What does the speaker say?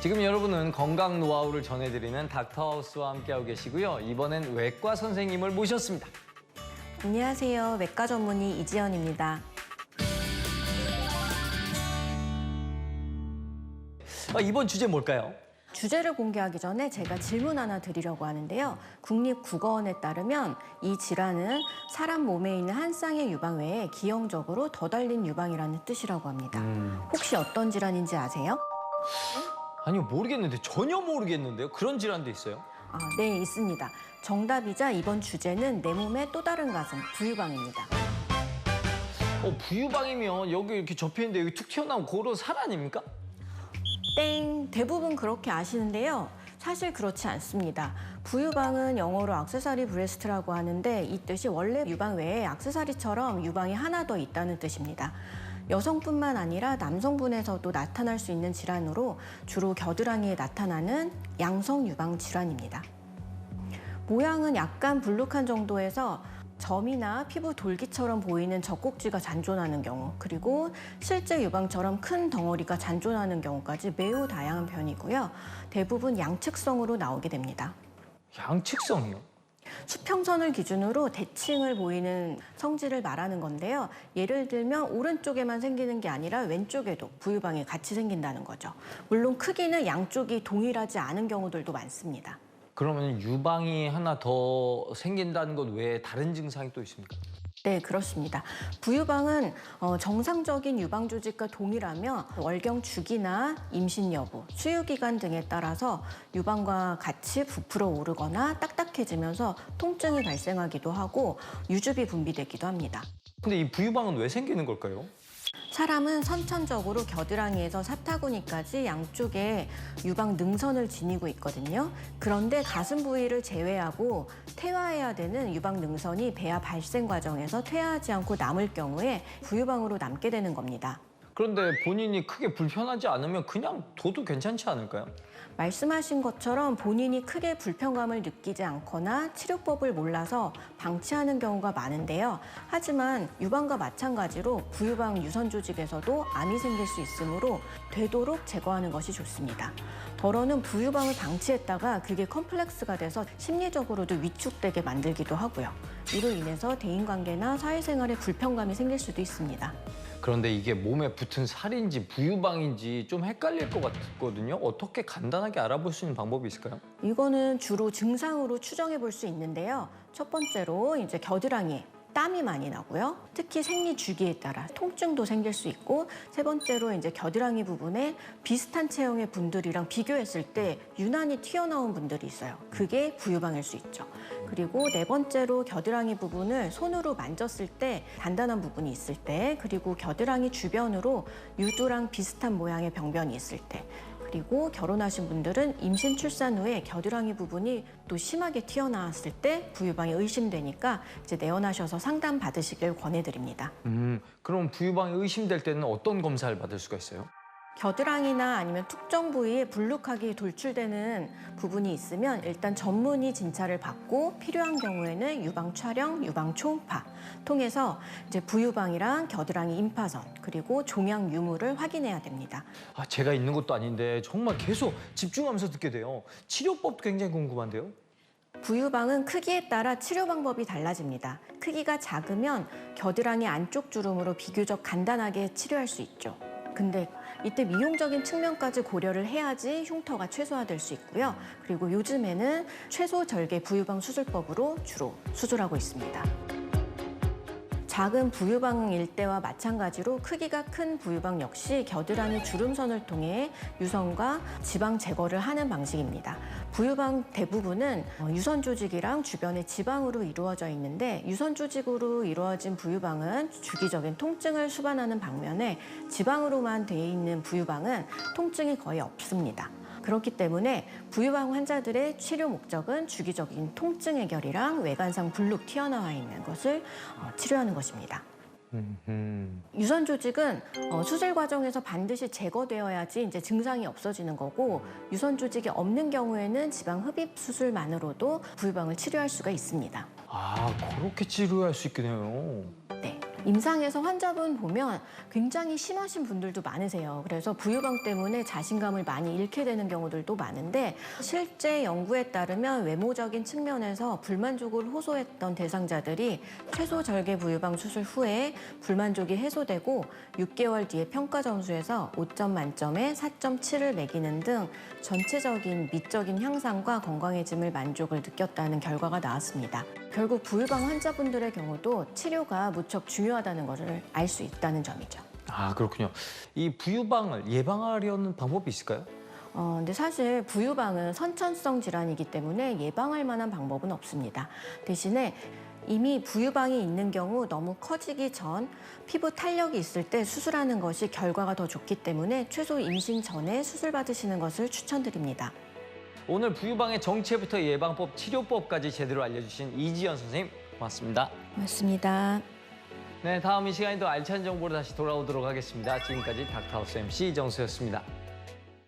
지금 여러분은 건강 노하우를 전해드리는 닥터하우스와 함께하고 계시고요. 이번엔 외과 선생님을 모셨습니다. 안녕하세요. 외과 전문의 이지연입니다. 이번 주제 뭘까요? 주제를 공개하기 전에 제가 질문 하나 드리려고 하는데요. 국립국어원에 따르면 이 질환은 사람 몸에 있는 한 쌍의 유방 외에 기형적으로 더 달린 유방이라는 뜻이라고 합니다. 혹시 어떤 질환인지 아세요? 아니요, 모르겠는데 전혀 모르겠는데요. 그런 질환도 있어요? 네, 있습니다. 정답이자 이번 주제는 내 몸의 또 다른 가슴, 부유방입니다. 부유방이면 여기 이렇게 접혀있는데 여기 툭 튀어나온 고로 살 아닙니까? 땡! 대부분 그렇게 아시는데요. 사실 그렇지 않습니다. 부유방은 영어로 액세서리 브레스트라고 하는데 이 뜻이 원래 유방 외에 액세서리처럼 유방이 하나 더 있다는 뜻입니다. 여성뿐만 아니라 남성분에서도 나타날 수 있는 질환으로 주로 겨드랑이에 나타나는 양성 유방 질환입니다. 모양은 약간 불룩한 정도에서 점이나 피부 돌기처럼 보이는 젖꼭지가 잔존하는 경우, 그리고 실제 유방처럼 큰 덩어리가 잔존하는 경우까지 매우 다양한 편이고요. 대부분 양측성으로 나오게 됩니다. 양측성이요? 수평선을 기준으로 대칭을 보이는 성질을 말하는 건데요. 예를 들면 오른쪽에만 생기는 게 아니라 왼쪽에도 부유방이 같이 생긴다는 거죠. 물론 크기는 양쪽이 동일하지 않은 경우들도 많습니다. 그러면 유방이 하나 더 생긴다는 것 외에 다른 증상이 또 있습니까? 네, 그렇습니다. 부유방은 정상적인 유방 조직과 동일하며 월경 주기나 임신 여부, 수유기간 등에 따라서 유방과 같이 부풀어 오르거나 딱딱해지면서 통증이 발생하기도 하고 유즙이 분비되기도 합니다. 근데 이 부유방은 왜 생기는 걸까요? 사람은 선천적으로 겨드랑이에서 사타구니까지 양쪽에 유방 능선을 지니고 있거든요. 그런데 가슴 부위를 제외하고 퇴화해야 되는 유방 능선이 배아 발생 과정에서 퇴화하지 않고 남을 경우에 부유방으로 남게 되는 겁니다. 그런데 본인이 크게 불편하지 않으면 그냥 둬도 괜찮지 않을까요? 말씀하신 것처럼 본인이 크게 불편감을 느끼지 않거나 치료법을 몰라서 방치하는 경우가 많은데요. 하지만 유방과 마찬가지로 부유방 유선 조직에서도 암이 생길 수 있으므로 되도록 제거하는 것이 좋습니다. 덜어는 부유방을 방치했다가 그게 컴플렉스가 돼서 심리적으로도 위축되게 만들기도 하고요. 이로 인해서 대인관계나 사회생활에 불편감이 생길 수도 있습니다. 그런데 이게 몸에 붙은 살인지 부유방인지 좀 헷갈릴 것 같거든요. 어떻게 간단하게 알아볼 수 있는 방법이 있을까요? 이거는 주로 증상으로 추정해 볼 수 있는데요. 첫 번째로 이제 겨드랑이에 땀이 많이 나고요. 특히 생리 주기에 따라 통증도 생길 수 있고, 세 번째로 이제 겨드랑이 부분에 비슷한 체형의 분들이랑 비교했을 때 유난히 튀어나온 분들이 있어요. 그게 부유방일 수 있죠. 그리고 네 번째로 겨드랑이 부분을 손으로 만졌을 때 단단한 부분이 있을 때, 그리고 겨드랑이 주변으로 유두랑 비슷한 모양의 병변이 있을 때, 그리고 결혼하신 분들은 임신 출산 후에 겨드랑이 부분이 또 심하게 튀어나왔을 때 부유방이 의심되니까 이제 내원하셔서 상담 받으시길 권해드립니다. 그럼 부유방이 의심될 때는 어떤 검사를 받을 수가 있어요? 겨드랑이나 아니면 특정 부위에 불룩하게 돌출되는 부분이 있으면 일단 전문의 진찰을 받고 필요한 경우에는 유방 촬영, 유방 초음파 통해서 이제 부유방이랑 겨드랑이 임파선 그리고 종양 유무를 확인해야 됩니다. 제가 있는 것도 아닌데 정말 계속 집중하면서 듣게 돼요. 치료법도 굉장히 궁금한데요. 부유방은 크기에 따라 치료 방법이 달라집니다. 크기가 작으면 겨드랑이 안쪽 주름으로 비교적 간단하게 치료할 수 있죠. 근데 이때 미용적인 측면까지 고려를 해야지 흉터가 최소화될 수 있고요. 그리고 요즘에는 최소 절개 부유방 수술법으로 주로 수술하고 있습니다. 작은 부유방일 때와 마찬가지로 크기가 큰 부유방 역시 겨드랑이 주름선을 통해 유선과 지방 제거를 하는 방식입니다. 부유방 대부분은 유선 조직이랑 주변의 지방으로 이루어져 있는데 유선 조직으로 이루어진 부유방은 주기적인 통증을 수반하는 반면에 지방으로만 되어 있는 부유방은 통증이 거의 없습니다. 그렇기 때문에 부유방 환자들의 치료 목적은 주기적인 통증 해결이랑 외관상 불룩 튀어나와 있는 것을 치료하는 것입니다. 유선 조직은 수술 과정에서 반드시 제거되어야지 이제 증상이 없어지는 거고, 유선 조직이 없는 경우에는 지방 흡입 수술만으로도 부유방을 치료할 수가 있습니다. 그렇게 치료할 수 있겠네요. 네. 임상에서 환자분 보면 굉장히 심하신 분들도 많으세요. 그래서 부유방 때문에 자신감을 많이 잃게 되는 경우들도 많은데 실제 연구에 따르면 외모적인 측면에서 불만족을 호소했던 대상자들이 최소 절개 부유방 수술 후에 불만족이 해소되고 6개월 뒤에 평가 점수에서 5점 만점에 4.7을 매기는 등 전체적인 미적인 향상과 건강해짐을 만족을 느꼈다는 결과가 나왔습니다. 결국 부유방 환자분들의 경우도 치료가 무척 중요하다는 것을 알 수 있다는 점이죠. 아, 그렇군요. 이 부유방을 예방하려는 방법이 있을까요? 근데 사실 부유방은 선천성 질환이기 때문에 예방할 만한 방법은 없습니다. 대신에 이미 부유방이 있는 경우 너무 커지기 전 피부 탄력이 있을 때 수술하는 것이 결과가 더 좋기 때문에 최소 임신 전에 수술 받으시는 것을 추천드립니다. 오늘 부유방의 정체부터 예방법, 치료법까지 제대로 알려주신 이지연 선생님 고맙습니다. 고맙습니다. 네, 다음 이 시간에도 알찬 정보로 다시 돌아오도록 하겠습니다. 지금까지 닥터하우스 MC 이정수였습니다.